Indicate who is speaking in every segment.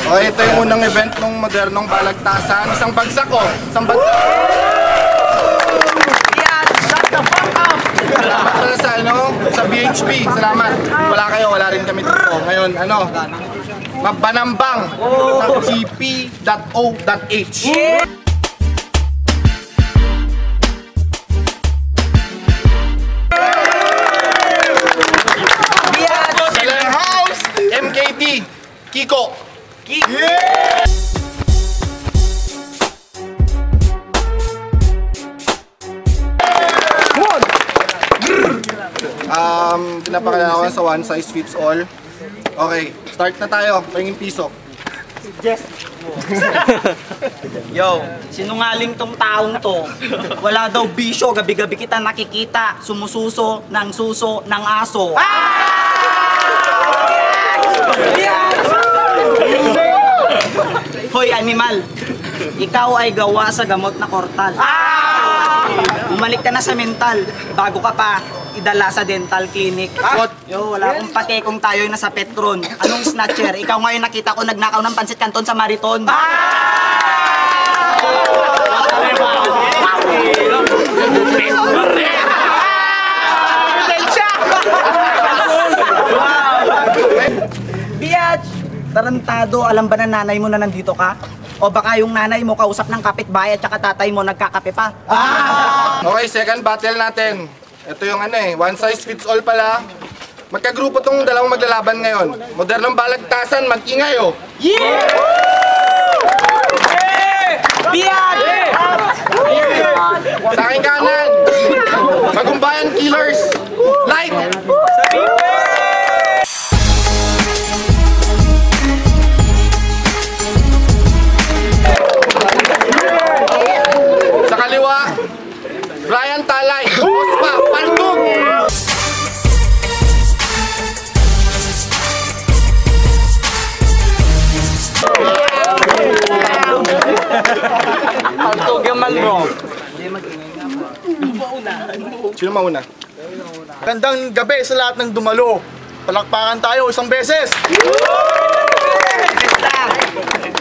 Speaker 1: Okay, ito yung unang event ng modernong balagtasan. Isang bagsak oh! Isang bagsak!
Speaker 2: Yeah, shut the fuck up!
Speaker 1: Salamat pala sa sa BHP. Salamat. Wala kayo, wala rin kami dito. Ngayon, mabanambang ng gp.o.h. House, MKT, Kiko. Pinapakalawan sa one size fits all. Okay, start na tayo. Pahingin piso.
Speaker 2: Yes. Yo, sinungaling tong taong to. Wala daw bisyo, gabi-gabi kita nakikita. Sumususo ng suso ng aso. Hoy animal, ikaw ay gawa sa gamot na kortal. Umalik ka na sa mental, bago ka pa idala sa dental clinic. Yo, wala akong pake kung tayo'y nasa Petron. Anong snatcher? Ikaw ngayon nakita ko nagnakaw ng pansit canton sa Mariton. Biatch! Tarantado, alam ba na nanay mo na nandito ka? O baka yung nanay mo kausap ng kapitbahay at saka tatay mo nagkakape pa?
Speaker 1: Okay, second battle natin. Ito yung one size fits all pala. Magkagrupo tong dalawang maglalaban ngayon. Modernong balagtasan, mag-ingay oh!
Speaker 2: Yeah! Biatch!
Speaker 1: Sa aking kanan, Magumbayan Killers, live! Sa kaliwa, Brian Talay, Ospa, Paltog!
Speaker 2: Paltog yung malro.
Speaker 1: Sino mauna?
Speaker 3: Gandang gabi sa lahat ng dumalo. Palakpakan tayo isang beses.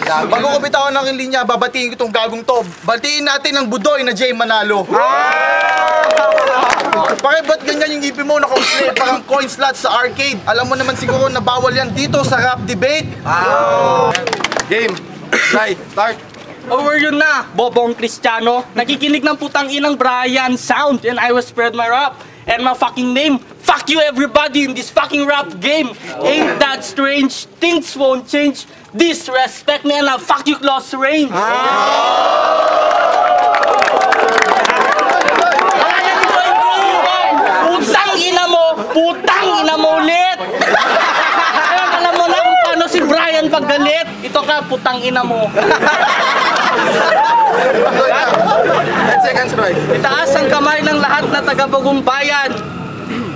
Speaker 3: Bago ko bitawan ng linya, babatiin ko itong gagong to. Batiin natin ang budoy na Jay Manalo. Bakit ba't ganyan yung ngipin mo na complete? Parang coin slot sa arcade. Alam mo naman siguro na bawal yan dito sa rap debate.
Speaker 1: Game, try, start.
Speaker 4: Over yun na, Bobong Cristiano. Nakikinig ng putang inang Brian sound and I will spread my rap. And my fucking name, fuck you everybody in this fucking rap game. Ain't that strange? Things won't change. Disrespect me and I'll fuck you close range. Putang ina mo ulit! Ayun, alam mo na kung paano si Brian paggalit. Ito ka, putang ina mo.
Speaker 1: 10 seconds, Roy.
Speaker 4: Itaas ang kamay ng lahat na taga-Bagumbayan.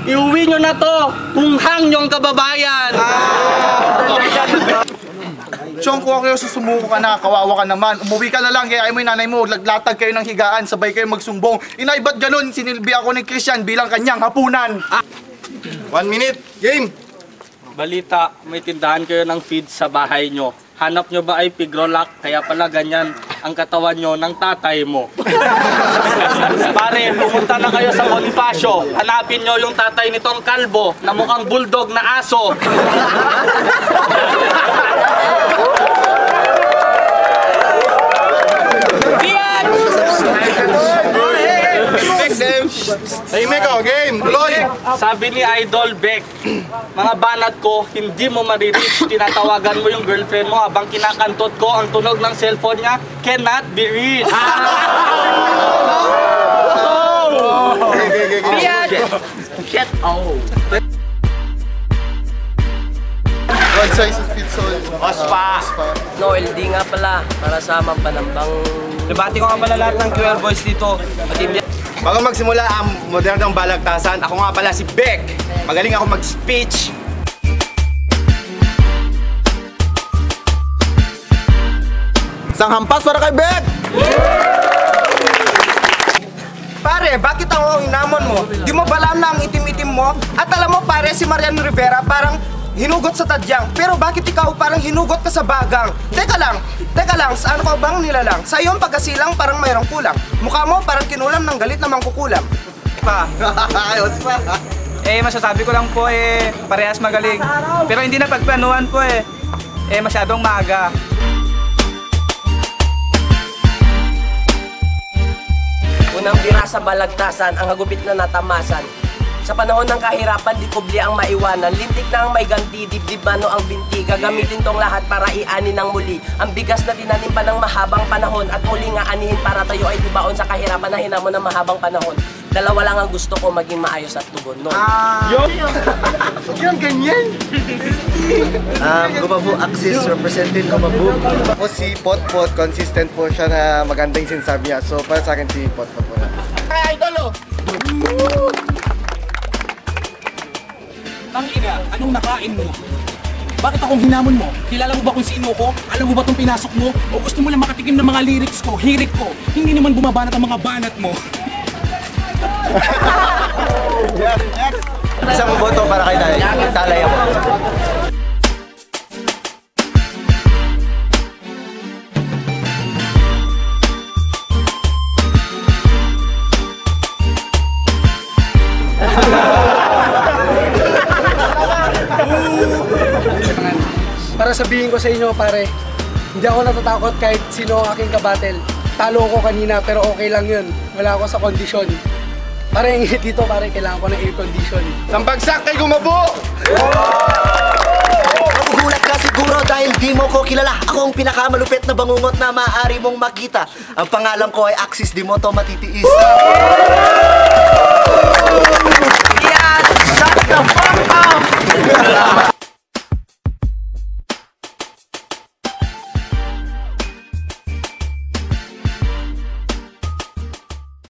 Speaker 4: Iuwi nyo na to, hunghang nyong kababayan.
Speaker 3: Chong, kung kayo susumuko ka na, kawawa ka naman. Umuwi ka na lang, kaya ay mo yung nanay mo, laglatag kayo ng higaan, sabay kayo magsumbong. Inay, ba't ganun? Sinilbi ako ni Christian bilang kanyang hapunan.
Speaker 1: 1 minute, game!
Speaker 4: Balita, may tindahan kayo ng feed sa bahay nyo. Hanap nyo ba ay pigrolak? Kaya pala ganyan ang katawan nyo ng tatay mo. Pare, pumunta na kayo sa Bonifacio. Hanapin nyo yung tatay nitong kalbo na mukhang bulldog na aso.
Speaker 1: Tahimik oh, game! Tuloy!
Speaker 4: Sabi ni Idol Beck, mga banat ko, hindi mo marireach. Tinatawagan mo yung girlfriend mo habang kinakantot ko ang tunog ng cellphone niya, cannot be reached.
Speaker 2: Shit! Oh!
Speaker 3: One size fits all.
Speaker 2: Ospa!
Speaker 5: No, LD nga pala, para sa Mampanambang.
Speaker 2: Nabati ko nga pala lahat ng QR boys dito.
Speaker 1: Bago magsimula ang modernong balagtasan, ako nga pala si Beck. Magaling ako mag-speech. Isang hampas para kay Beck!
Speaker 2: Pare, bakit ako ang inamon mo? Di mo ba alam na ang itim-itim mo? At alam mo pare, si Marian Rivera parang
Speaker 6: hinugot sa tadyang. Pero bakit ikaw parang hinugot ka sa bagang? Teka lang, saan ko bang nilalang? Sa iyong pagkasilang parang mayroong kulang. Mukha mo parang kinulam ng galit na mangkukulam.
Speaker 3: Ayos pa.
Speaker 7: Masasabi ko lang po parehas magaling. Pero hindi na pagplanuhan po masyadong maaga.
Speaker 5: Unang bira sa balagtasan, ang hagupit na natamasan. Sa panahon ng kahirapan, di kubli ang maiwanan. Lintik na ang may ganti, dibdib mano ang binti. Gagamitin tong lahat para ianin ng muli. Ang bigas na tinanim pa ng mahabang panahon at muli nga anihin para tayo ay tibaon sa kahirapan na hinamon ng mahabang panahon. Dalawa lang ang gusto ko, maging maayos at tugon. No?
Speaker 6: Yung ganyan.
Speaker 3: Gumabu Axis, representing Gumabu. Ako si Potpot, consistent po siya na magandang sinasabi niya. So para sa akin si Potpot po na.
Speaker 1: Ay, idol, oh!
Speaker 8: Tangina, anong nakain mo? Bakit akong hinamon mo? Kilala mo ba kung sino ko? Alam mo ba itong pinasok mo? O gusto mo lang makatikim ng mga lyrics ko, hirit ko? Hindi naman bumabanat ang mga banat mo.
Speaker 3: Isang boto para kay Talay ako.
Speaker 9: Para sabihin ko sa inyo pare, hindi ako natatakot kahit sino ang aking kabatel. Talo ko kanina pero okay lang yun. Wala ako sa kondisyon. Pare, yung dito pare, kailangan ko ng air condition.
Speaker 1: Ang bagsak kay Gumabu!
Speaker 10: Magugulat ka siguro dahil di mo ko kilala. Ako ang pinakamalupit na bangungot na maaari mong makita. Ang pangalan ko ay Axis, di mo to matitiis.